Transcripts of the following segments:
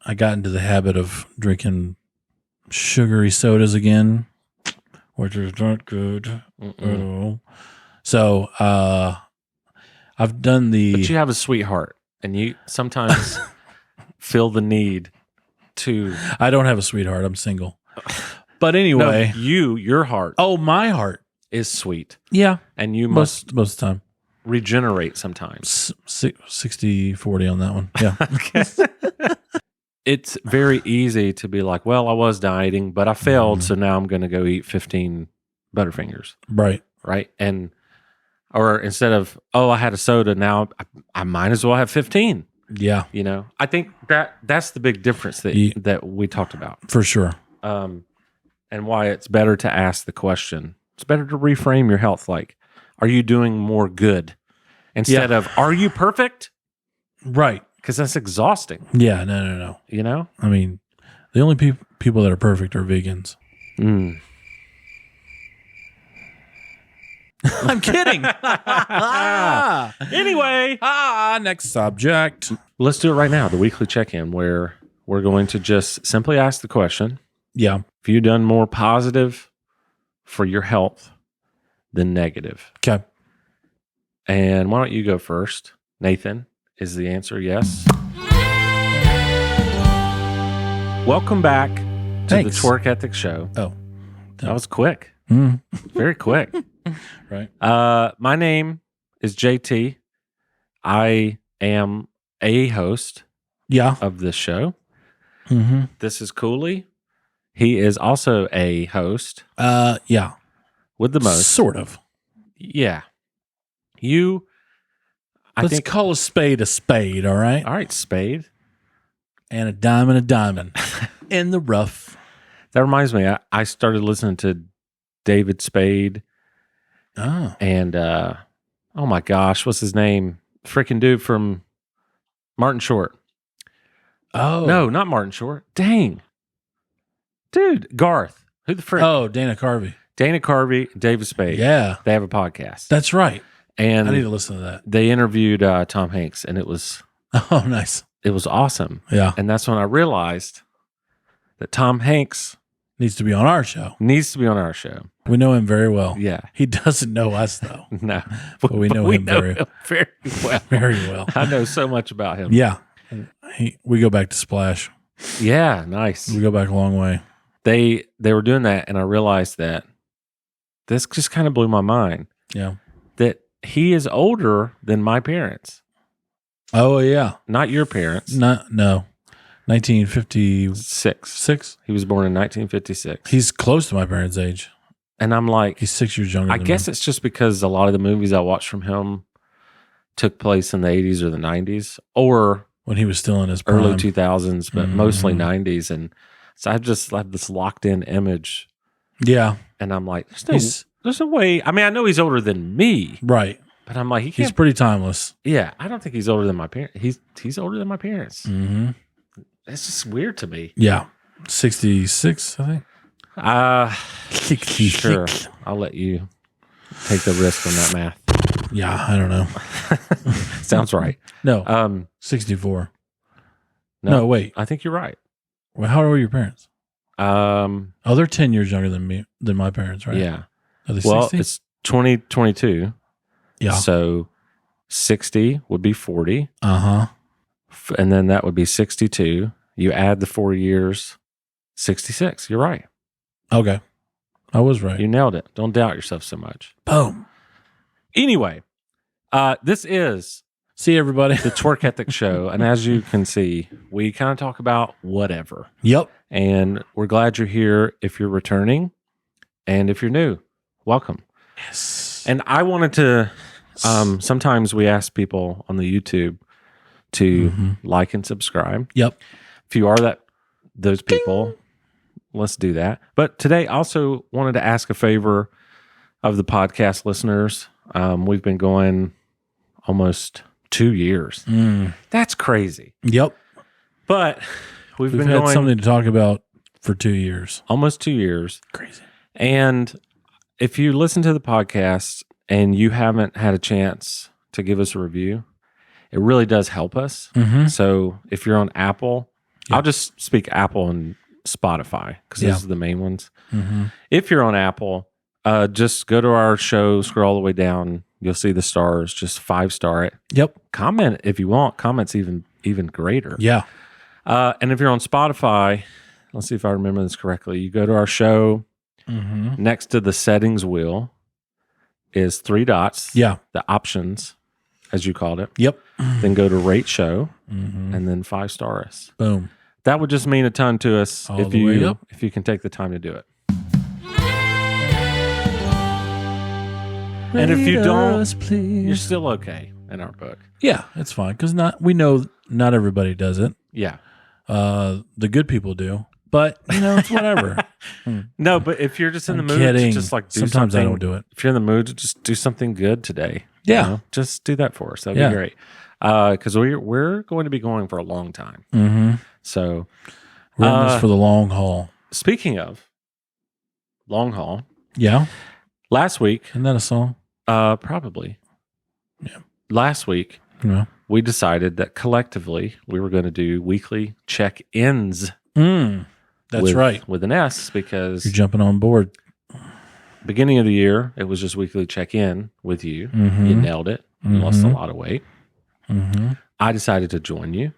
I got into the habit of drinking sugary sodas again, which is not good. So I've done the. But you have a sweetheart, and you sometimes feel the need to. I don't have a sweetheart. I'm single. But anyway, No, your heart. Oh, my heart is sweet. Yeah, and you most of the time regenerate sometimes. 60-40 on that one. Yeah. Okay. It's very easy to be like, well, I was dieting, but I failed, so now I'm going to go eat 15 Butterfingers. Right. Right. Or instead of, I had a soda, now I might as well have 15. Yeah. You know, I think that's the big difference that we talked about. For sure. And why it's better to ask the question. It's better to reframe your health like, are you doing more good? Instead of, are you perfect? Right. Because that's exhausting. Yeah, no. You know? I mean, the only people that are perfect are vegans. I'm kidding. Anyway. Next subject. Let's do it right now, the weekly check-in, where we're going to just simply ask the question. Yeah. Have you done more positive for your health than negative? Okay. And why don't you go first? Nathan, is the answer yes? Welcome back to the Twerk Ethic Show. Oh. That was quick. Very quick. Right. My name is JT. I am a host of this show. Mm-hmm. This is Cooley. He is also a host. Yeah. With the most. Sort of. Yeah. Let's call a spade, all right? All right, spade. And a diamond in the rough. That reminds me, I started listening to David Spade. Oh. And, oh my gosh, what's his name? Freaking dude from Martin Short. Oh. No, not Martin Short. Dang. Dude, Garth. Who the frick? Oh, Dana Carvey. Dana Carvey, David Spade. Yeah. They have a podcast. That's right. And I need to listen to that. They interviewed Tom Hanks, and it was... Oh, nice. It was awesome. Yeah. And that's when I realized that Tom Hanks... needs to be on our show. We know him very well. Yeah. He doesn't know us, though. No. But we know him very well. Very well. I know so much about him. Yeah. We go back to Splash. Yeah, nice. We go back a long way. They were doing that, and I realized that this just kind of blew my mind. Yeah. That he is older than my parents. Oh, yeah. Not your parents. No. 1956. He was born in 1956. He's close to my parents' age. And I'm like... He's 6 years younger than I guess it's just because a lot of the movies I watched from him took place in the 80s or the 90s. Or... when he was still in his prime. Early 2000s, but mostly 90s. And so I just have this locked-in image. Yeah. And I'm like, there's no way... I mean, I know he's older than me. Right. But I'm like, he's pretty timeless. Yeah. I don't think he's older than my parents. He's older than my parents. Mm-hmm. It's just weird to me. Yeah. 66, I think. Sure. I'll let you take the risk on that math. Yeah, I don't know. Sounds right. No. 64. No, wait. I think you're right. Well, how old were your parents? They're 10 years younger than my parents, right? Yeah. Are they 60? 60? It's 2022. Yeah. So 60 would be 40. Uh-huh. And then that would be 62. You add the 4 years, 66. You're right. Okay. I was right. You nailed it. Don't doubt yourself so much. Boom. Anyway, this is... See, everybody. The Twerk Ethic Show. And as you can see, we kind of talk about whatever. Yep. And we're glad you're here if you're returning. And if you're new, welcome. Yes. And I wanted to... sometimes we ask people on the YouTube to like and subscribe. Yep. If you are those people, let's do that. But today I also wanted to ask a favor of the podcast listeners. We've been going almost 2 years. That's crazy. Yep. But we've been had going something to talk about for 2 years. Almost 2 years. Crazy. And if you listen to the podcast and you haven't had a chance to give us a review, it really does help us. Mm-hmm. So if you're on Apple, Yeah. I'll just speak Apple and Spotify because those are the main ones. Mm-hmm. If you're on Apple, just go to our show, scroll all the way down. You'll see the stars. Just 5-star it. Yep. Comment if you want. Comment's even greater. Yeah. And if you're on Spotify, let's see if I remember this correctly. You go to our show. Mm-hmm. Next to the settings wheel is 3 dots. Yeah. The options, as you called it. Yep. Then go to rate show, Mm-hmm. and then 5-star us. Boom. That would just mean a ton to us All if the way up. you can take the time to do it. And if you don't, you're still okay in our book. Yeah, it's fine because we know not everybody does it. Yeah. The good people do, but it's whatever. No, but if you're just in the mood kidding. to just like do Sometimes I something, don't do it. If you're in the mood to just do something good today, Yeah. just do that for us. That'd be great. Because we're going to be going for a long time. Mm-hmm. So We're in this for the long haul. speaking of long haul, Yeah. last week, Isn't that a song? probably, Yeah. last week, Yeah. we decided that collectively we were going to do weekly check-ins. That's right. With an S, because You're jumping on board. beginning of the year, it was just weekly check-in with you. Mm-hmm. You nailed it. You lost a lot of weight. Mm-hmm. I decided to join you.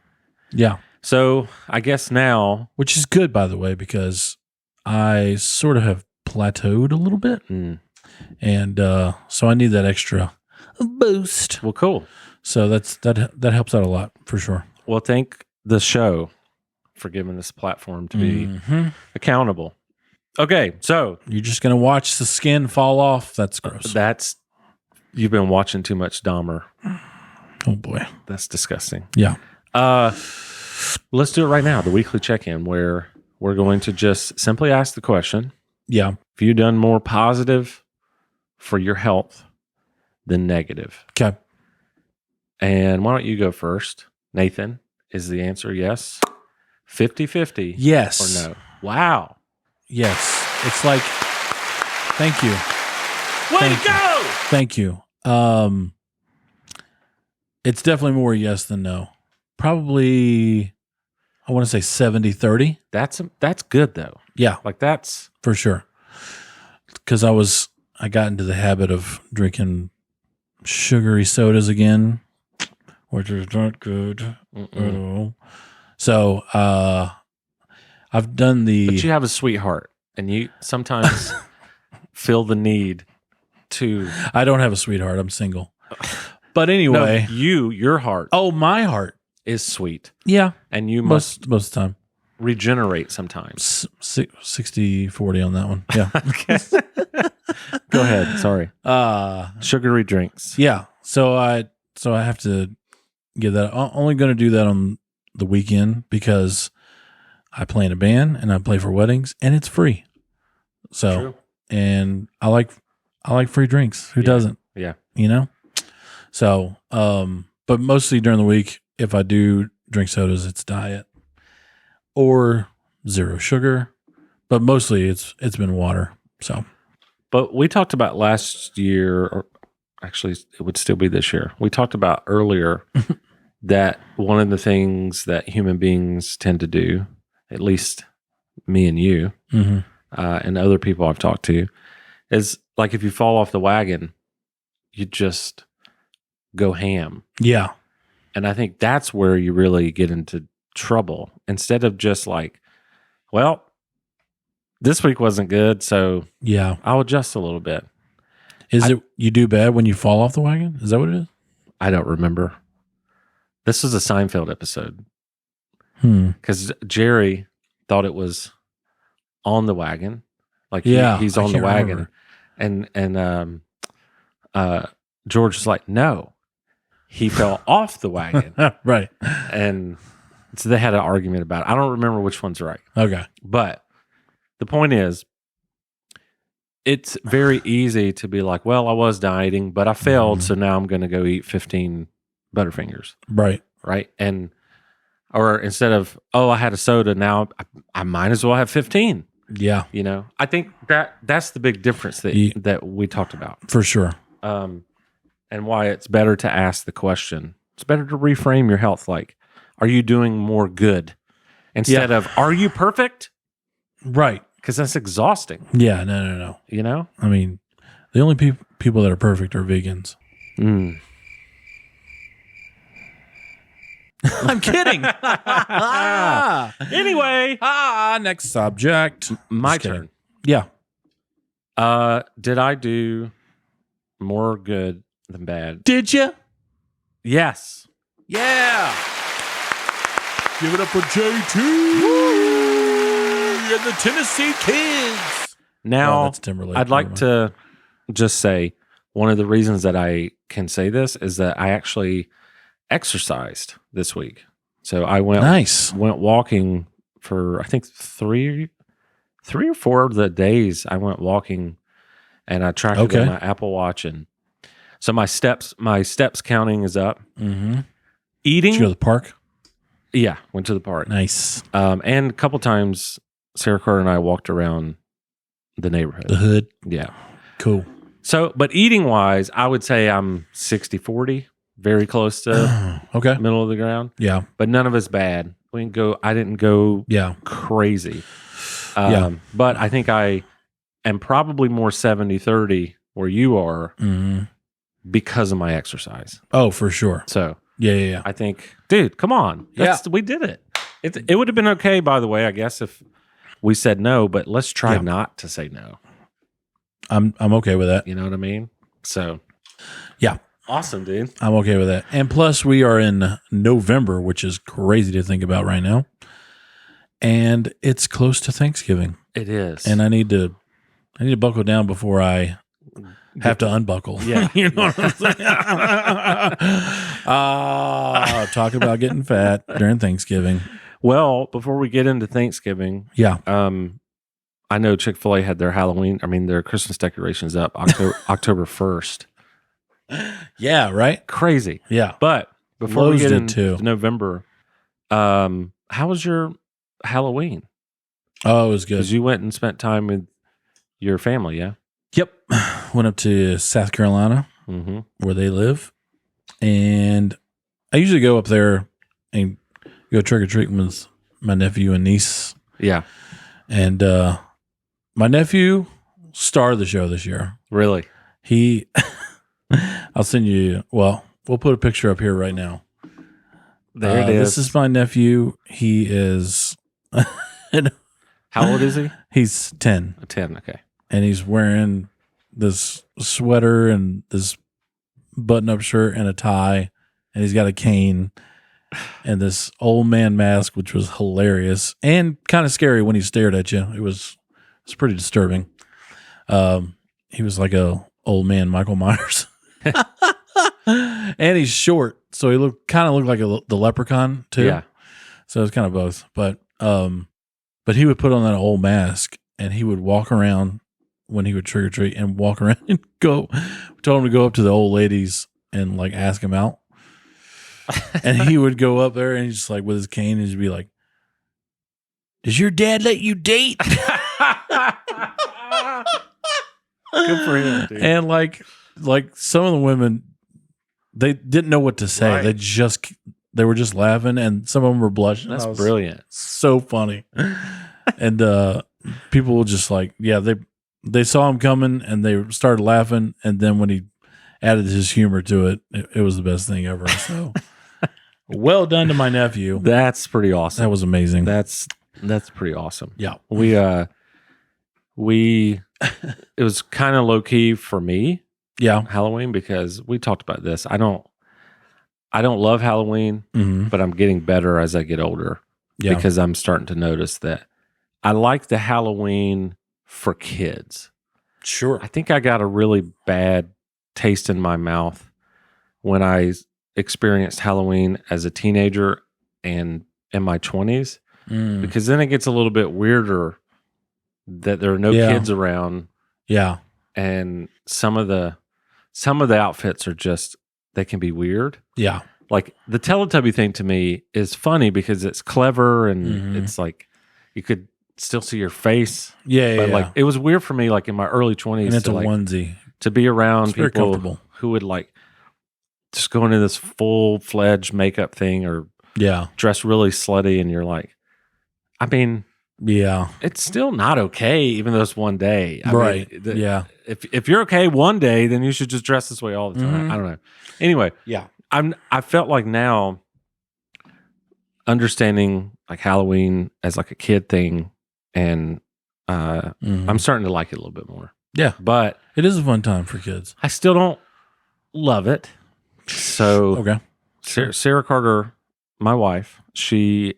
Yeah. So I guess now, Which is good, by the way, because I sort of have plateaued a little bit. And so I need that extra boost. well, cool. So that helps out a lot for sure. Well, thank the show for giving us a platform to be Mm-hmm. accountable. Okay, so You're just gonna watch the skin fall off. That's gross. you've been watching too much Dahmer. Oh boy. That's disgusting. Yeah. Let's do it right now. The weekly check-in, where we're going to just simply ask the question: Yeah. have you done more positive for your health than negative? Okay. And why don't you go first? Nathan, is the answer yes? 50-50? Yes. Or no? Wow. Yes. It's like. Thank you. Way to go! Thank you. It's definitely more yes than no. Probably, I want to say 70-30. That's good though. Yeah, Like that's for sure. Because I got into the habit of drinking sugary sodas again, which is not good. at all. So I've done But you have a sweetheart, and you sometimes feel the need to. I don't have a sweetheart. I'm single. But anyway. No, your heart Oh, my heart. is sweet, Yeah. and you must Most of the time. regenerate sometimes. 60-40 on that one. Yeah. Okay. Go ahead. Sorry. Sugary drinks. Yeah. So I have to give that. I'm only going to do that on the weekend because I play in a band and I play for weddings and it's free. So True. and I like free drinks. Who doesn't? Yeah. So but mostly during the week, if I do drink sodas, it's diet or zero sugar. But mostly it's been water. So. But we talked about last year, or actually it would still be this year. We talked about earlier that one of the things that human beings tend to do, at least me and you, and other people I've talked to, is like if you fall off the wagon, you just go ham. Yeah. And I think that's where you really get into trouble. Instead of just like, well, this week wasn't good, so Yeah. I'll adjust a little bit. Is it you do bad when you fall off the wagon? Is that what it is? I don't remember. This was a Seinfeld episode because Jerry thought it was on the wagon, like he's on the wagon, and George was like, no, he fell off the wagon, Right. and so they had an argument about it. I don't remember which one's right, Okay. but the point is, it's very easy to be like, well, I was dieting, but I failed, so now I'm going to go eat 15 Butterfingers. Right. Right. Or instead of, oh, I had a soda, now I might as well have 15. Yeah. I think that's the big difference that we talked about. For sure. And why it's better to ask the question. It's better to reframe your health like, are you doing more good instead of "Are you perfect?" Right. Because that's exhausting. Yeah. No. You know. I mean, the only people that are perfect are vegans. I'm kidding. Anyway, next subject. My Just kidding. turn. Yeah. Did I do more good than bad? Did you? Yes. Yeah. Give it up for JT and the Tennessee Kids. Now, that's Timberlake. I'd like to just say one of the reasons that I can say this is that I actually exercised this week. So I went walking for I think three or four of the days I went walking, and I tracked it with my Apple Watch, and so my steps counting is up. Mm-hmm. Eating. Did you go to the park? Yeah, went to the park. Nice. And a couple times, Sarah Carter and I walked around the neighborhood. The hood. Yeah. Cool. So, but eating wise, I would say I'm 60-40, very close to middle of the ground. Yeah. But none of it's bad. I didn't go crazy. But I think I am probably more 70-30 where you are because of my exercise. Oh, for sure. So, yeah. I think, dude, come on. We did it. It would have been okay, by the way, I guess, if we said no, but let's try not to say no. I'm okay with that. You know what I mean? So, yeah. Awesome, dude. I'm okay with that. And plus, we are in November, which is crazy to think about right now. And it's close to Thanksgiving. It is. And I need to buckle down before I have to unbuckle. Yeah. You know what I'm saying? Talk about getting fat during Thanksgiving. Well, before we get into Thanksgiving, I know Chick-fil-A had their their Christmas decorations up October 1st. Yeah, right? Crazy. Yeah. But before Lowe's we get did into too. November, how was your Halloween? Oh, it was good. Because you went and spent time with your family, yeah? Yep. Went up to South Carolina, where they live. And I usually go up there and go trick-or-treating with my nephew and niece. Yeah. And my nephew, star of the show this year. Really? I'll send you, we'll put a picture up here right now. There it is. This is my nephew. He is... How old is he? He's 10. 10, okay. And he's wearing this sweater and this button-up shirt and a tie, and he's got a cane and this old man mask, which was hilarious and kind of scary when he stared at you. It was pretty disturbing. He was like a old man Michael Myers. And he's short, so he looked like the leprechaun too. Yeah. So it's kind of both. But he would put on that old mask and he would walk around when he would trick or treat and walk around and told him to go up to the old ladies and like ask him out. And he would go up there and he's just like with his cane and he'd be like, "Does your dad let you date?" Good for him, dude. And like some of the women, they didn't know what to say. Right. They were just laughing, and some of them were blushing. That's brilliant. So funny. And people were just like, they saw him coming and they started laughing. And then when he added his humor to it, it was the best thing ever. So well done to my nephew. That's pretty awesome. That was amazing. That's pretty awesome. Yeah. It was kind of low key for me. Yeah. Halloween, because we talked about this. I don't love Halloween, Mm-hmm. but I'm getting better as I get older. Yeah. Because I'm starting to notice that I like the Halloween for kids. Sure. I think I got a really bad taste in my mouth when I experienced Halloween as a teenager and in my 20s, because then it gets a little bit weirder that there are no kids around. Yeah. And some of the outfits are just, they can be weird. Yeah. Like the Teletubby thing to me is funny because it's clever and it's like you could still see your face. Yeah. But like it was weird for me, like in my early 20s, and it's a like, onesie. to be around It's very people comfortable. who would like just go into this full-fledged makeup thing or Yeah. dress really slutty, and you're like, I mean, Yeah. it's still not okay, even though it's one day. I Right. mean, Yeah. If you're okay one day, then you should just dress this way all the time. Mhm. I don't know. Anyway, Yeah. I felt like now understanding like Halloween as like a kid thing, and I'm starting to like it a little bit more. Yeah. But It is a fun time for kids. I still don't love it. So Okay. Sarah Carter, my wife, she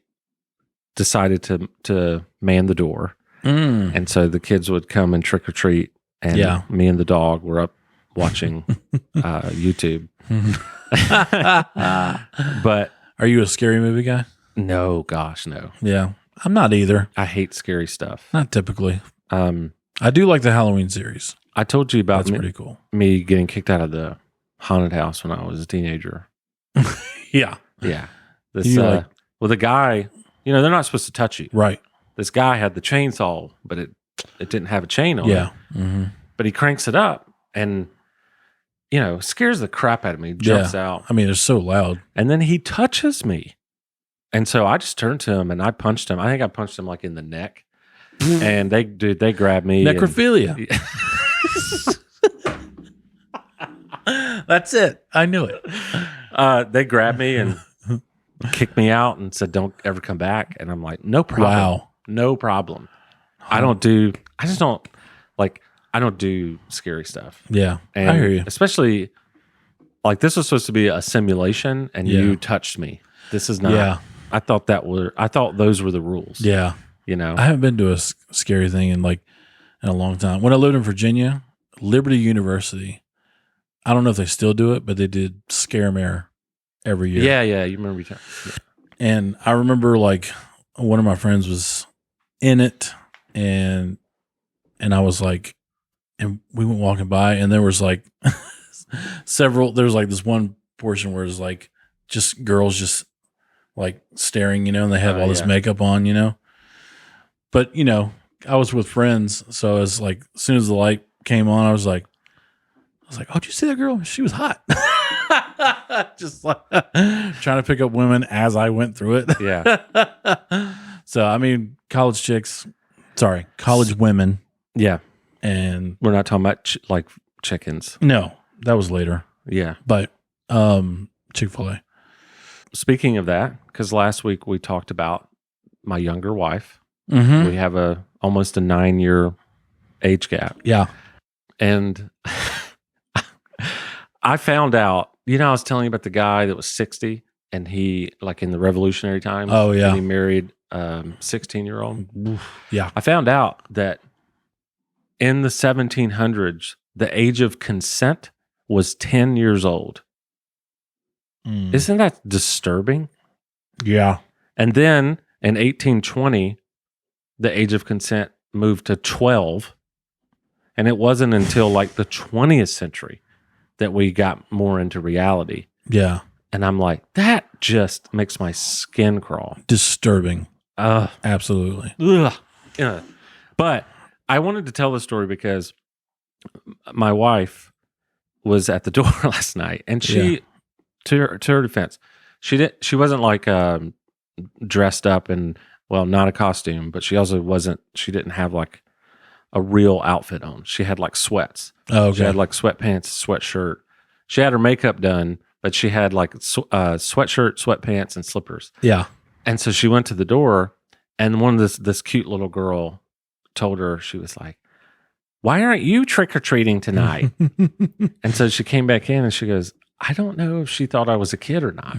decided to man the door. And so the kids would come and trick or treat, and me and the dog were up watching YouTube. But are you a scary movie guy? no, gosh, no. Yeah. I'm not either. I hate scary stuff. Not typically. I do like the Halloween series. I told you about That's pretty cool. me getting kicked out of the haunted house when I was a teenager. Yeah. Yeah. This well, the guy, you know, they're not supposed to touch you. Right. This guy had the chainsaw, but it didn't have a chain on it. Yeah. Mm-hmm. But he cranks it up and, you know, scares the crap out of me, jumps out. I mean, it's so loud. And then he touches me. And so I just turned to him and I punched him. I think I punched him like in the neck. And they grabbed me. Necrophilia. That's it. I knew it. They grabbed me and kicked me out and said, "Don't ever come back." And I'm like, "No problem. Wow. No problem." I don't do scary stuff. Yeah. And I hear you. especially like this was supposed to be a simulation and you touched me. This is not. Yeah. I thought those were the rules. Yeah. You know, I haven't been to a scary thing in a long time. When I lived in Virginia, Liberty University, I don't know if they still do it, but they did Scare-Mare every year. Yeah. You remember yeah. And I remember like one of my friends was in it and I was like, and we went walking by and there was like there was like this one portion where it's like just girls just like staring, you know, and they have all this makeup on, you know. But, you know, I was with friends, so as like as soon as the light came on, I was like, oh, did you see that girl? She was hot. Just like trying to pick up women as I went through it. Yeah. So I mean, college women. Yeah. And we're not talking about like chickens. No, that was later. Yeah. But Chick-fil-A. Speaking of that, because last week we talked about my younger wife. Mm-hmm. We have almost a 9-year age gap. Yeah. And I found out, you know, I was telling you about the guy that was 60 and he, like in the revolutionary times. Oh, yeah. And he married 16-year-old. Yeah. I found out that in the 1700s, the age of consent was 10 years old. Isn't that disturbing? Yeah. And then in 1820, the age of consent moved to 12. And it wasn't until like the 20th century that we got more into reality. Yeah. And I'm like, that just makes my skin crawl. Disturbing. Absolutely. Ugh. Yeah. But I wanted to tell this story because my wife was at the door last night and she, to her defense, she wasn't like dressed up in, well, not a costume, but she didn't have like a real outfit on. She had like sweats. Oh, okay. She had like sweatpants, sweatshirt. She had her makeup done, but she had like sweatshirt, sweatpants, and slippers. Yeah. And so she went to the door, and this cute little girl told her, she was like, "Why aren't you trick or treating tonight?" And so she came back in, and she goes, "I don't know if she thought I was a kid or not."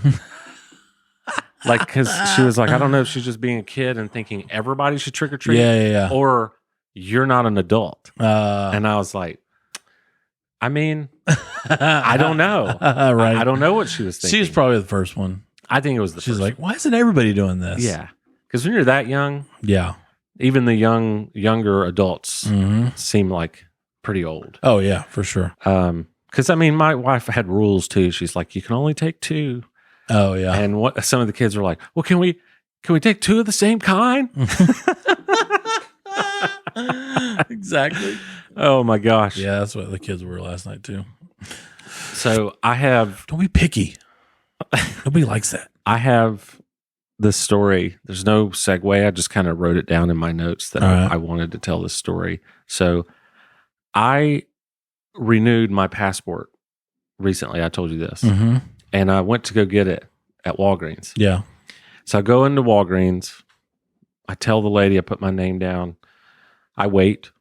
Like, because she was like, "I don't know if she's just being a kid and thinking everybody should trick or treat, Yeah. or you're not an adult." And I was like, I mean, I don't know. Right. I don't know what she was thinking. She was probably the first one. I think it was the She's first like, why isn't everybody doing this? Yeah. Because when you're that young, even the younger adults seem like pretty old. Oh, yeah, for sure. Because, I mean, my wife had rules, too. She's like, you can only take 2. Oh, yeah. And some of the kids were like, well, can we take 2 of the same kind? Exactly. Oh, my gosh. Yeah, that's what the kids were last night, too. So I have... Don't be picky. Nobody likes that. I have this story. There's no segue. I just kind of wrote it down in my notes that All right. I wanted to tell this story. So I renewed my passport recently. I told you this. Mm-hmm. And I went to go get it at Walgreens. Yeah. So I go into Walgreens. I tell the lady, I put my name down. I wait.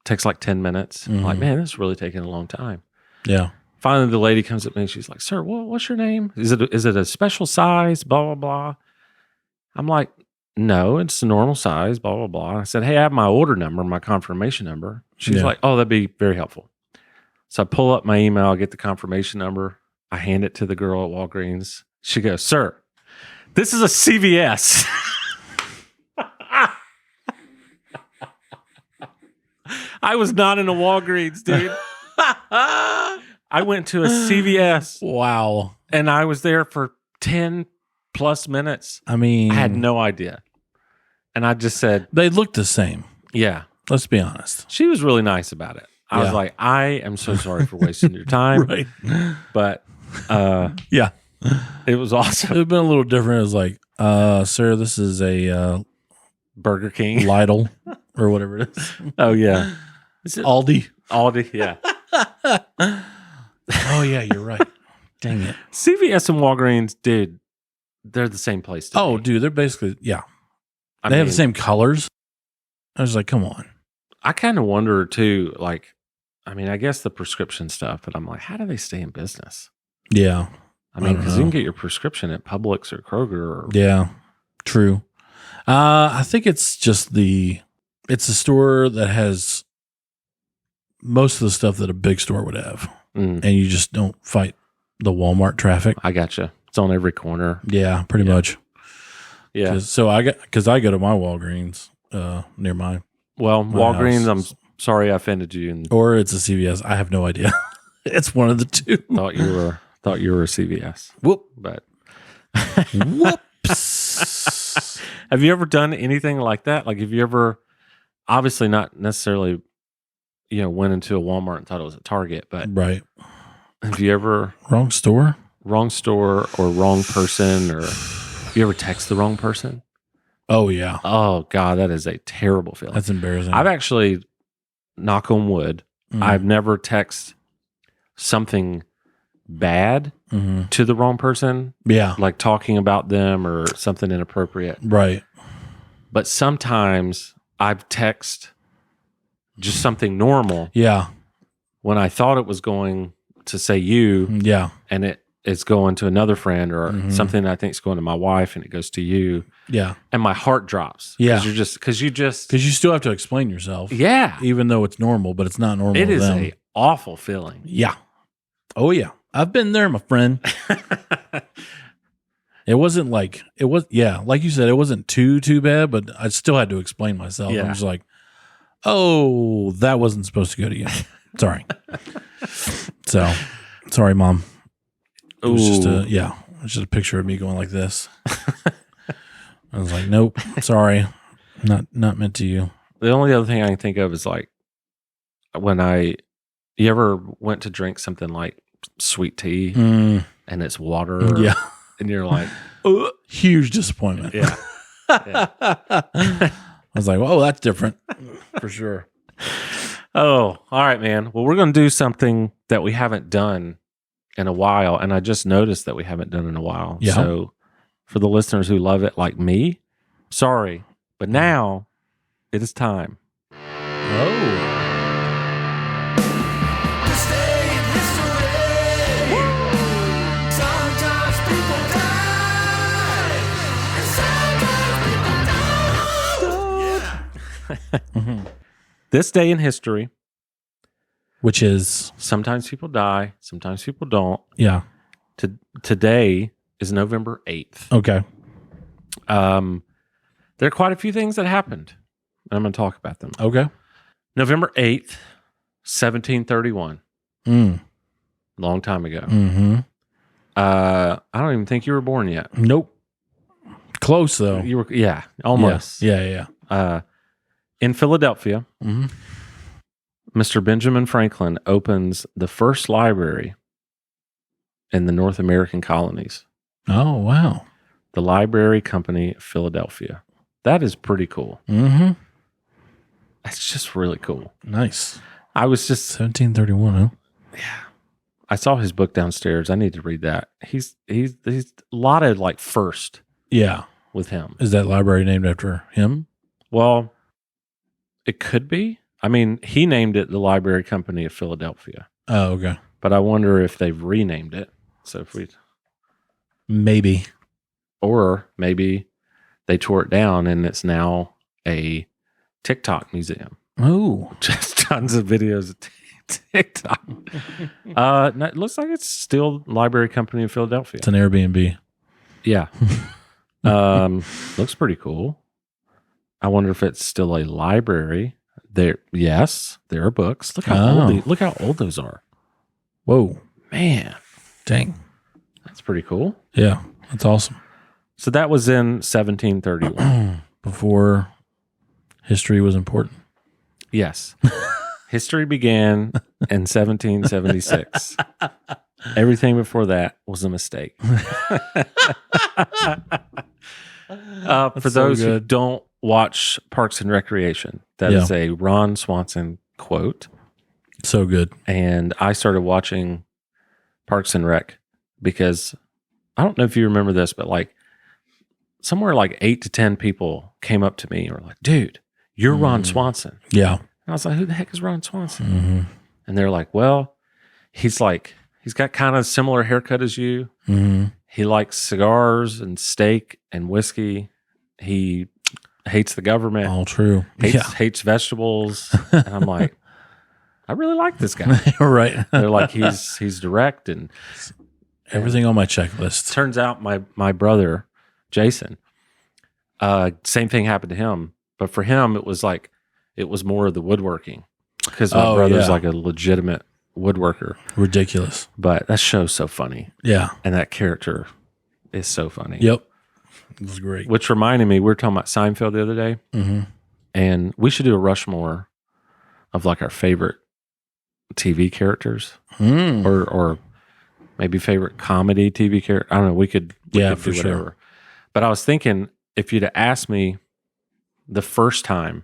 Takes like 10 minutes. I'm like, man, this is really taking a long time. Yeah. Finally, the lady comes up to me and she's like, sir, what's your name? Is it a special size? Blah, blah, blah. I'm like, no, it's a normal size, blah, blah, blah. I said, hey, I have my order number, my confirmation number. She's like, oh, that'd be very helpful. So I pull up my email, I get the confirmation number. I hand it to the girl at Walgreens. She goes, sir, this is a CVS. I was not in a Walgreens, dude. I went to a CVS. Wow. And I was there for 10 plus minutes. I mean, I had no idea. And I just said, they look the same. yeah. Let's be honest. She was really nice about it. I was like, I am so sorry for wasting your time. Right. But Yeah. it was awesome. It would have been a little different. It was like, sir, this is a Burger King. Lidl or whatever it is. Oh, yeah. Is it Aldi. Aldi? Yeah. Oh, yeah, you're right. Dang it. CVS and Walgreens, dude, they're the same place to Oh, me. dude, they're basically, yeah. I They have mean, the same colors. I was like, come on. I kind of wonder, too, like, I mean, I guess the prescription stuff, but I'm like, how do they stay in business? Yeah. I mean, don't because you know. can get your prescription at Publix or Kroger. Or, Yeah. True. I think it's just it's a store that has most of the stuff that a big store would have. Mm, And you just don't fight the Walmart traffic. I gotcha. It's on every corner. Yeah, pretty much. Yeah. So I go to my Walgreens near my, Well, my Walgreens, house. I'm sorry I offended you and or it's a CVS. I have no idea. It's one of the two. thought you were a CVS. Whoop. But Whoops. have you ever done anything like that? Like, have you ever, obviously not necessarily, went into a Walmart and thought it was a Target, but Right. have you ever Wrong store? wrong store or wrong person, or you ever text the wrong person? Oh, yeah. Oh God, that is a terrible feeling. That's embarrassing. I've actually, knock on wood, I've never texted something bad to the wrong person, Yeah. like talking about them or something inappropriate. Right. But sometimes I've texted just something normal Yeah. when I thought it was going to say you, Yeah. and it's going to another friend, or something I think is going to my wife and it goes to you, Yeah. and my heart drops. Yeah. Because you just Because you still have to explain yourself. yeah, Even though it's normal, but it's not normal. it to is them. a awful feeling. Yeah. Oh, yeah. I've been there, my friend. It wasn't like, like you said, it wasn't too bad, but I still had to explain myself. Yeah. I'm just like, oh, that wasn't supposed to go to you. Sorry. So, sorry, Mom. It was just Ooh. it was just a picture of me going like this. I was like, nope, sorry. Not meant to you. The only other thing I can think of is like when you ever went to drink something like sweet tea and it's water, Yeah. and you're like, Huge disappointment. yeah. I was like, oh, that's different for sure. Oh, all right, man. Well, we're going to do something that we haven't done in a while, and I just noticed that we haven't done in a while. Yeah. So for the listeners who love it like me, sorry, but now it is time. Oh. This day in history. Sometimes people die, and sometimes people don't. This day in history, Which is, sometimes people die, sometimes people don't. yeah. Today is November 8th. Okay. There are quite a few things that happened, and I'm going to talk about them. Okay. November 8th, 1731, long time ago. Mm-hmm. I don't even think you were born yet. Nope. Close though. You were, yeah, almost. Yeah. In Philadelphia, Mm-hmm. Mr. Benjamin Franklin opens the first library in the North American colonies. Oh, wow. the Library Company of Philadelphia. That is pretty cool. Mm-hmm. That's just really cool. Nice. I was just 1731, huh? I saw his book downstairs. I need to read that. He's a lot of like first Yeah. with him. Is that library named after him? Well, it could be. I mean, he named it the Library Company of Philadelphia, Oh, okay. but I wonder if they've renamed it. So if we, Maybe. or maybe they tore it down and it's now a TikTok museum. Oh. Just tons of videos of TikTok. No, it looks like it's still Library Company of Philadelphia. It's an Airbnb. Yeah. Looks pretty cool. I wonder if it's still a library. Yes, there are books. Look how old those are. Whoa. Man, Dang. that's pretty cool. Yeah. That's awesome. So that was in 1731. Before history was important. Yes. History began in 1776. Everything before that was a mistake. For those who don't watch Parks and Recreation, that is a Ron Swanson quote. So good. And I started watching Parks and Rec because I don't know if you remember this, but like somewhere like 8 to 10 people came up to me and were like, dude, you're Ron Swanson. Yeah. And I was like, who the heck is Ron Swanson? Mm-hmm. And they're like, well, he's got kind of similar haircut as you. Mm-hmm. He likes cigars and steak and whiskey. He hates the government. All true. Hates vegetables. And I'm like, I really like this guy. Right. They're like, he's direct and Everything on my checklist. turns out my brother, Jason, same thing happened to him. But for him, it was more of the woodworking because my brother's like a legitimate woodworker. Ridiculous. But that show's so funny. Yeah. And that character is so funny. Yep. It was great. Which reminded me, we were talking about Seinfeld the other day, Mm-hmm. and we should do a Rushmore of like our favorite TV characters Mm. or maybe favorite comedy TV character. I don't know. We could do for sure. whatever. But I was thinking, if you'd have asked me the first time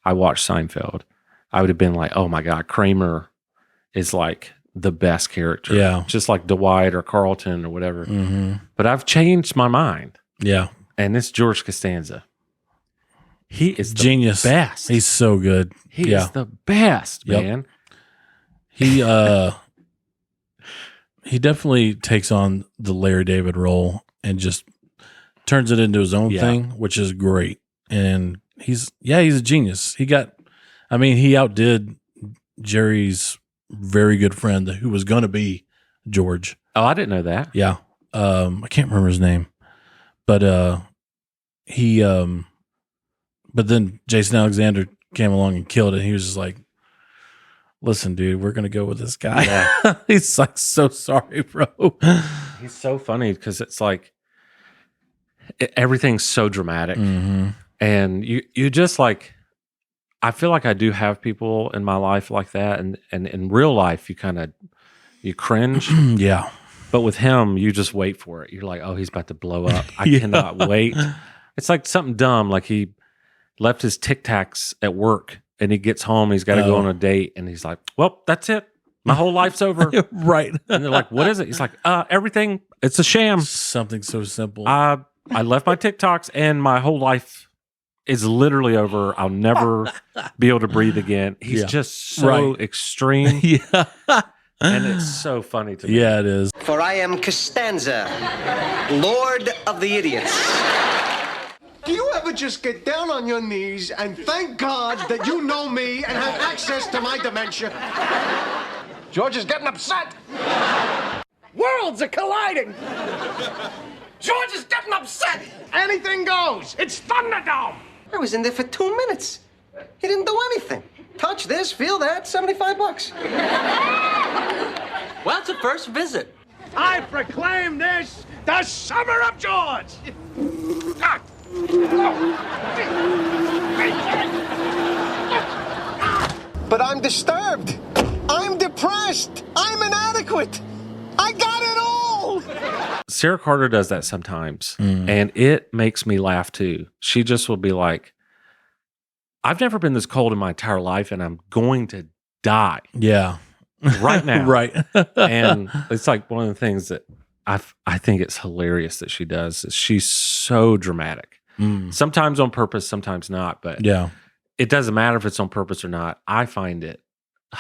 I watched Seinfeld, I would have been like, oh my God, Kramer is like the best character. Yeah. Just like Dwight or Carlton or whatever. Mm-hmm. But I've changed my mind. Yeah. And it's George Costanza. He is the Genius. best. He's so good. He is the best, Yep. man. He definitely takes on the Larry David role and just turns it into his own thing, which is great. And he's a genius. He outdid Jerry's very good friend who was going to be George. Oh, I didn't know that. Yeah. I can't remember his name, but but then Jason Alexander came along and killed it. He was just like, listen, dude, we're going to go with this guy. Yeah. He's like, so sorry, bro. He's so funny because it's like everything's so dramatic. Mm-hmm. And you just like, I feel like I do have people in my life like that. And in real life, you cringe. Yeah. But with him, you just wait for it. You're like, oh, he's about to blow up. I Yeah. cannot wait. It's like something dumb. Like he left his Tic Tacs at work and he gets home. He's got to go on a date. And he's like, well, that's it. My whole life's over. Right. And they're like, what is it? He's like, everything. It's a sham. Something so simple. I left my TikToks and my whole life is literally over. I'll never be able to breathe again. He's just so extreme. Yeah. And it's so funny to me. Yeah, it is. For I am Costanza, Lord of the Idiots. Do you ever just get down on your knees and thank God that you know me and have access to my dementia? George is getting upset. Worlds are colliding. George is getting upset. Anything goes. It's Thunderdome. I was in there for 2 minutes. He didn't do anything. Touch this, feel that, $75. Well, it's a first visit. I proclaim this the summer of George. But I'm disturbed. I'm depressed. I'm inadequate. I got it all. truth? Sarah Carter does that sometimes, and it makes me laugh too. She just will be like, I've never been this cold in my entire life, and I'm going to die Yeah. right now. Right. And it's like one of the things that I think it's hilarious that she does. Is she's so dramatic. Sometimes on purpose, sometimes not. But Yeah. it doesn't matter if it's on purpose or not. I find it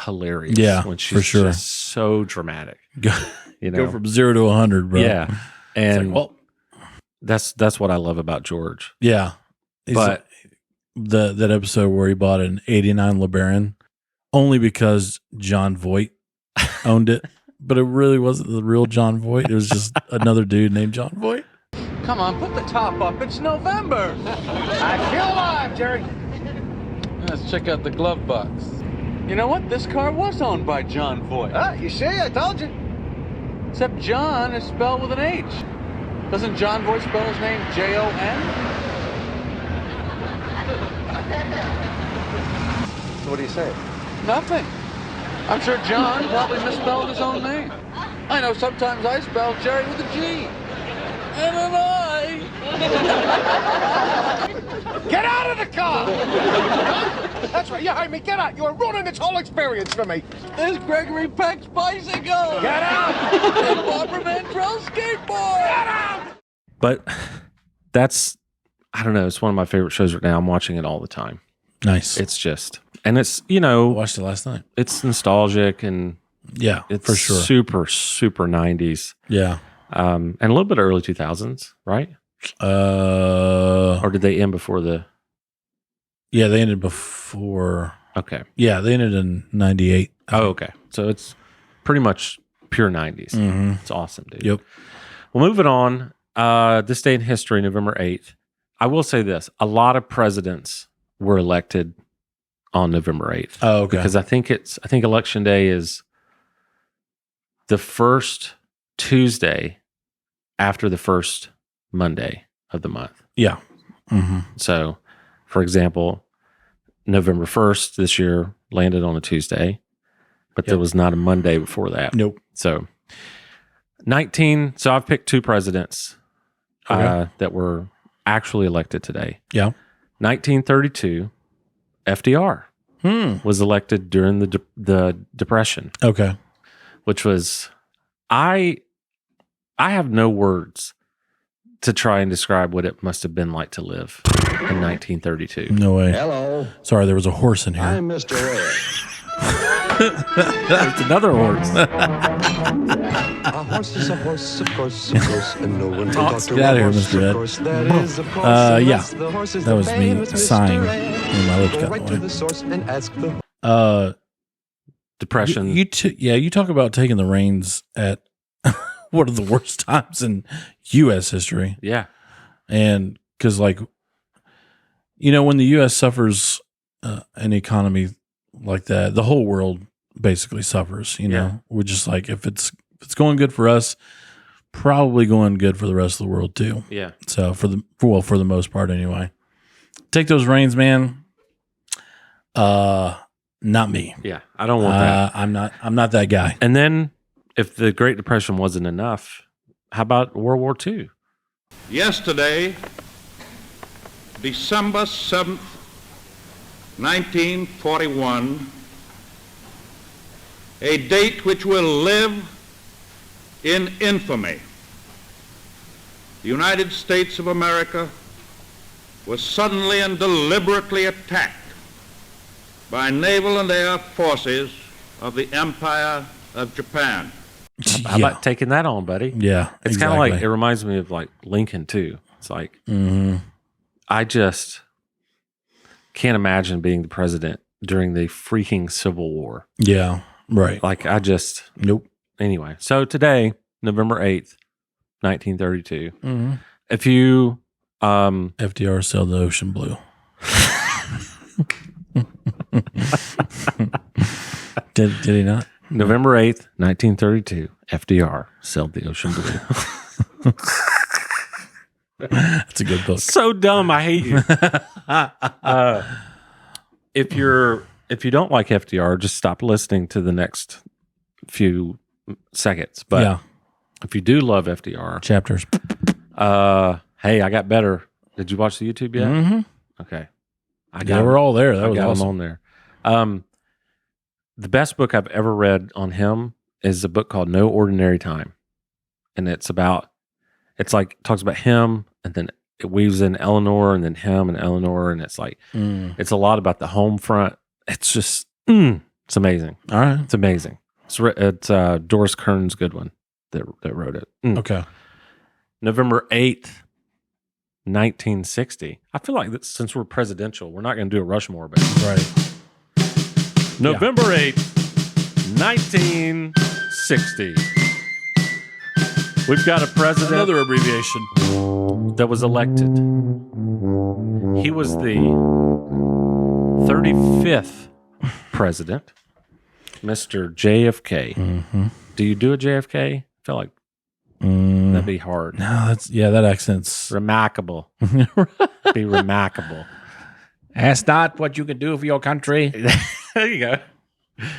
hilarious Yeah, when she's for sure. just so dramatic. Go, You know, go from 0 to 100, bro. yeah, It's and like, well, that's what I love about George. yeah. But that episode where he bought an 89 LeBaron only because John Voight owned it, but it really wasn't the real John Voight. It was just another dude named John Voight. Come on, put the top up. It's November. I feel alive, Jerry. Let's check out the glove box. You know what? This car was owned by John Voight. You see? I told you. Except John is spelled with an H. Doesn't John Voight spell his name Jon? So what do you say? Nothing. I'm sure John probably misspelled his own name. I know sometimes I spell Jerry with a G. And an I. Get out of the car! That's right. Yeah, I mean, get out. You're ruining this whole experience for me. There's Gregory Peck's bicycle. Get out! And Barbara Mantrell's skateboard. Get out! But that's, I don't know, it's one of my favorite shows right now. I'm watching it all the time. Nice. It's just, and it's, you I know, watched it last night. it's nostalgic and Yeah, it's for sure. super, super 90s. Yeah. And a little bit of early 2000s, right? Uh, Or did they end before the, yeah, they ended before. okay. Yeah, they ended in 98. Oh, okay. So it's pretty much pure 90s. Mm-hmm. It's awesome, dude. Yep. Well, moving on. This day in history, November 8th. I will say this. A lot of presidents were elected on November 8th. Oh, okay. Because I think election day is the first Tuesday after the first Monday of the month. Yeah. Mm-hmm. So, for example, November 1st this year landed on a Tuesday, but there was not a Monday before that. Nope. So, so I've picked two presidents that were actually elected today. Yeah. 1932, FDR was elected during the Depression, Okay. which was, I have no words to try and describe what it must have been like to live in 1932. No way. Hello, Sorry, there was a horse in here. I'm Mr. Ed. There's another horse. A horse is a horse, of course, and no one can talk to Get out a of here, horse, Mr. Ed. Of course, that is, of course, Yeah. unless the horse is That the was me famous Mr. sighing Ed. when my lips Go got right in to the way. the source and ask the Depression. You talk about taking the reins at one of the worst times in U.S. history. Yeah. And because, like, when the U.S. suffers an economy like that, the whole world basically suffers. Yeah. We're just like, if it's going good for us, probably going good for the rest of the world too. Yeah. So for the most part, anyway, take those reins, man. Not me. Yeah. I don't want that. I'm not that guy. And then if the Great Depression wasn't enough, how about World War II? Yesterday, December 7th, 1941, a date which will live in infamy. The United States of America was suddenly and deliberately attacked by naval and air forces of the Empire of Japan. How about taking that on, buddy? Yeah. It's kind of like, it reminds me of like Lincoln too. It's like, I just can't imagine being the president during the freaking Civil War. Yeah. Right. Like Nope. Anyway, so today, November 8th, 1932, if you, FDR sailed the ocean blue. Did he not? November 8th, 1932, FDR sailed the ocean blue. That's a good book. So dumb. I hate you. If you don't like FDR, just stop listening to the next few seconds. But Yeah. if you do love FDR, Chapters. hey, I got better. Did you watch the YouTube yet? Mm-hmm. Okay. Yeah, we're all there. That I was got awesome. him on there. The best book I've ever read on him is a book called No Ordinary Time. And it's like, talks about him, and then it weaves in Eleanor, and then him and Eleanor. And it's like, it's a lot about the home front. It's just, it's amazing. All right. It's amazing. It's Doris Kearns Goodwin that wrote it. Okay. November 8th, 1960. I feel like that since we're presidential, we're not going to do a Rushmore, but Right. November 8th, 1960. We've got a president Another abbreviation. that was elected. He was the 35th president, Mr. JFK. Mm-hmm. Do you do a JFK? I feel like that'd be hard. No, that accent's Remarkable. Be remarkable. Ask not what you can do for your country. There you go.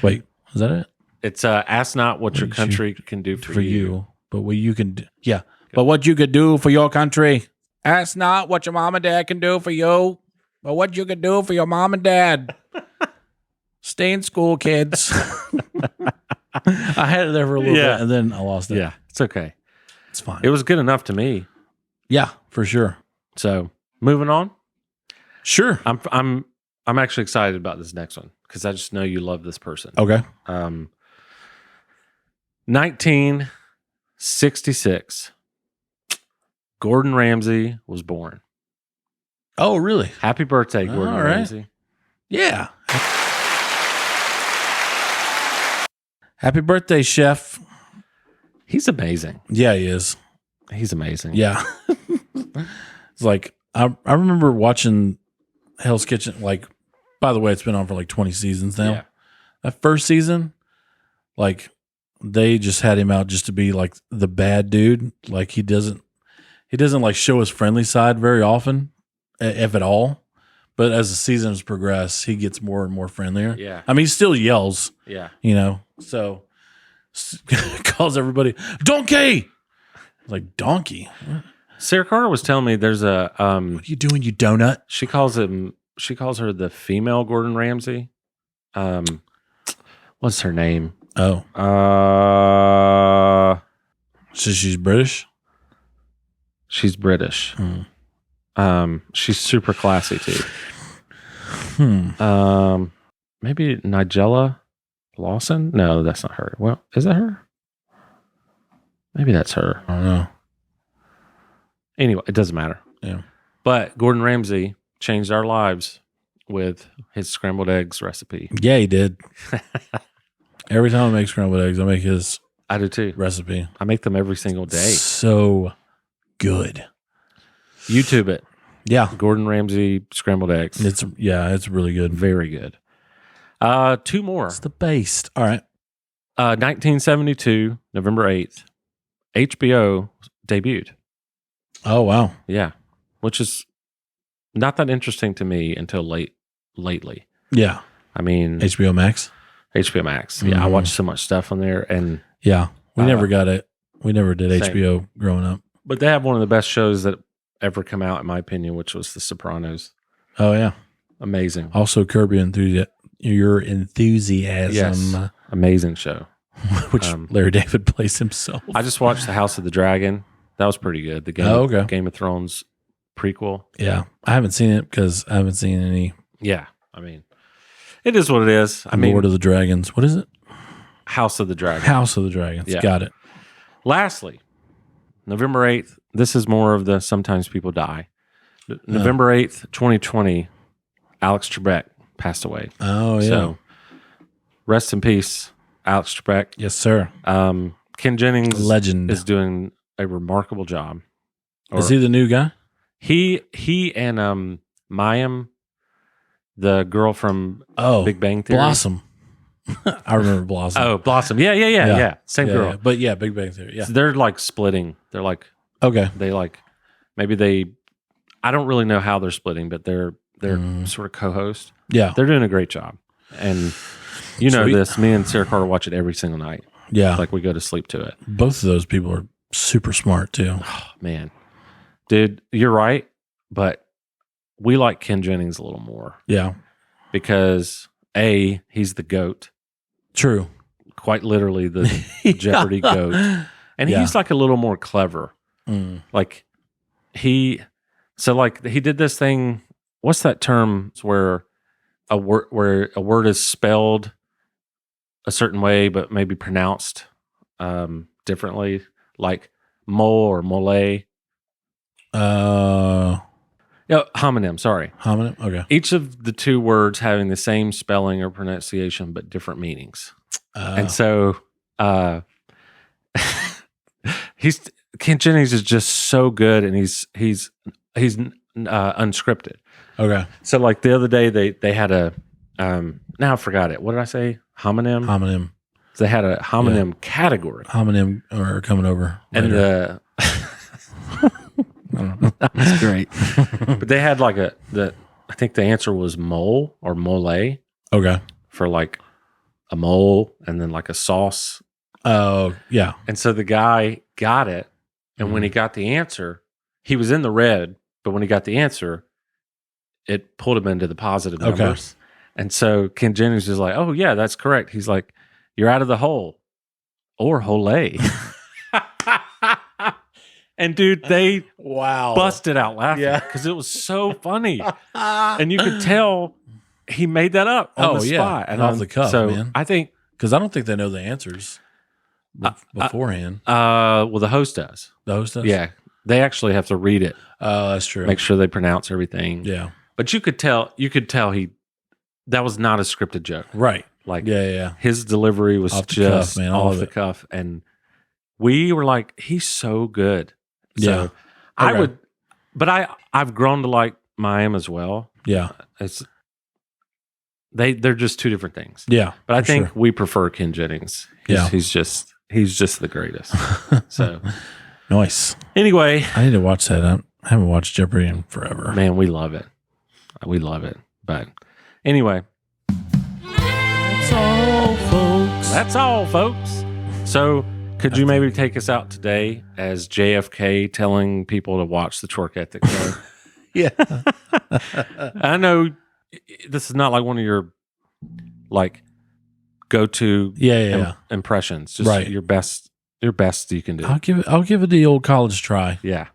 Wait, is that it? It's ask not what your country can do for you. But what you can do. Yeah. But what you could do for your country. Ask not what your mom and dad can do for you, but what you can do for your mom and dad. Stay in school, kids. I had it there for a little bit, and then I lost it. Yeah, it's okay. It's fine. It was good enough to me. Yeah, for sure. So moving on. Sure. I'm actually excited about this next one because I just know you love this person. Okay. 1966. Gordon Ramsay was born. Oh, really? Happy birthday, Gordon All right. Ramsay. Yeah. Happy birthday, chef. He's amazing. Yeah, he is. He's amazing. Yeah. It's like, I remember watching Hell's Kitchen. Like, by the way, it's been on for like 20 seasons now. Yeah. That first season, like, they just had him out just to be like the bad dude. Like, he doesn't like show his friendly side very often, if at all. But as the seasons progress, he gets more and more friendlier. Yeah. I mean, he still yells, Yeah. you know, so calls everybody donkey. Like, donkey? Sarah Carter was telling me there's a What are you doing, you donut? she calls her the female Gordon Ramsay. What's her name? Oh, so she's British? She's British. She's super classy too. Maybe Nigella Lawson? No, that's not her. Well, is that her? Maybe that's her. I don't know. Anyway, it doesn't matter. Yeah. But Gordon Ramsay changed our lives with his scrambled eggs recipe. Yeah, he did. Every time I make scrambled eggs, I make his I do too. recipe. I make them every single day. So good. YouTube it. Yeah. Gordon Ramsay scrambled eggs. It's really good. Very good. Two more. It's the base. All right. 1972, November 8th, HBO debuted. Oh, wow. Yeah. Which is not that interesting to me until lately. Yeah. I mean, HBO Max. HBO Max. Yeah. I Mhm. watched so much stuff on there, and Yeah. We never got it. We never did Same. HBO growing up. but they have one of the best shows that ever come out, in my opinion, which was The Sopranos. Oh, yeah. Amazing. Also, Curb Your Enthusiasm, Yes. Amazing show. which Larry David plays himself. I just watched The House of the Dragon. That was pretty good. The Game of Thrones prequel. Yeah. I haven't seen it because I haven't seen any Yeah. I mean, it is what it is. I mean, Lord of the Dragons. What is it? House of the Dragon. House of the Dragons. Yeah. Got it. Lastly, November 8th. This is more of the sometimes people die. November 8th, 2020, Alex Trebek passed away. Oh, yeah. So rest in peace, Alex Trebek. Yes, sir. Ken Jennings Legend. is doing a remarkable job. Is he the new guy? He and Mayim, the girl from Big Bang Theory. Blossom. I remember Blossom. Oh, Blossom. Yeah. Same girl. Yeah. But yeah, Big Bang Theory. Yeah. So they're like splitting. They're like, Okay. I don't really know how they're splitting, but they're sort of co-host. Yeah. They're doing a great job. And you know Sweet. this, me and Sarah Carter watch it every single night. Yeah. Like we go to sleep to it. Both of those people are super smart too. Oh, man. Dude, you're right. But we like Ken Jennings a little more Yeah. because A, he's the GOAT, True. quite literally the Jeopardy GOAT. And Yeah. he's like a little more clever. Like he did this thing. What's that term where a word is spelled a certain way, but maybe pronounced differently, like mole or mole. Homonym. Sorry, Homonym. Okay. each of the two words having the same spelling or pronunciation, but different meanings. And so, Ken Jennings is just so good, and he's unscripted. Okay. So, like the other day, they had a now I forgot it. What did I say? Homonym. Homonym. They had a homonym category. Homonym are coming over. And later. That's great. But they had like I think the answer was mole or mole Okay. for like a mole and then like a sauce. Oh, yeah. And so the guy got it. And when he got the answer, he was in the red, but when he got the answer, it pulled him into the positive Okay. numbers. And so Ken Jennings is like, oh, yeah, that's correct. He's like, you're out of the hole or hole. And dude, they busted out laughing because it was so funny. And you could tell he made that up on the spot. And off the cuff, so man. I think, Because I don't think they know the answers beforehand. well, the host does. The host does? Yeah. They actually have to read it, Oh, that's true. make sure they pronounce everything. Yeah. But you could tell that was not a scripted joke. Right. Like Yeah. his delivery was Off the just cuff, man, all off of the it. cuff. And we were like, he's so good. So Yeah. I Okay. would, but I've grown to like Mayim as well. Yeah. They're just two different things. Yeah. But I for think sure. we prefer Ken Jennings. He's just the greatest. So Nice. anyway, I need to watch that. I haven't watched Jeopardy in forever. man, we love it. We love it. But anyway, that's all, folks. So, could you maybe take us out today as JFK telling people to watch the Twerk Ethic Show? Yeah. I know this is not like one of your like go-to Yeah. impressions. Just Right. your best you can do. I'll give it the old college try. Yeah,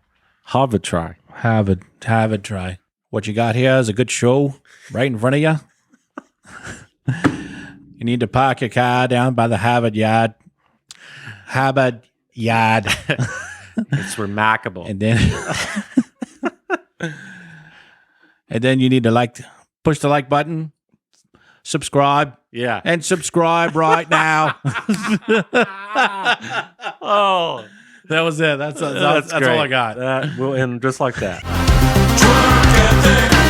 have a try. Have it try. What you got here is a good show right in front of you. You need to park your car down by the Harvard Yard. Harvard Yard. It's remarkable. And then you need to push the like button, subscribe, Yeah. and subscribe right now. Oh, That was it. That's all I got. We'll end just like that. Twerk ethic.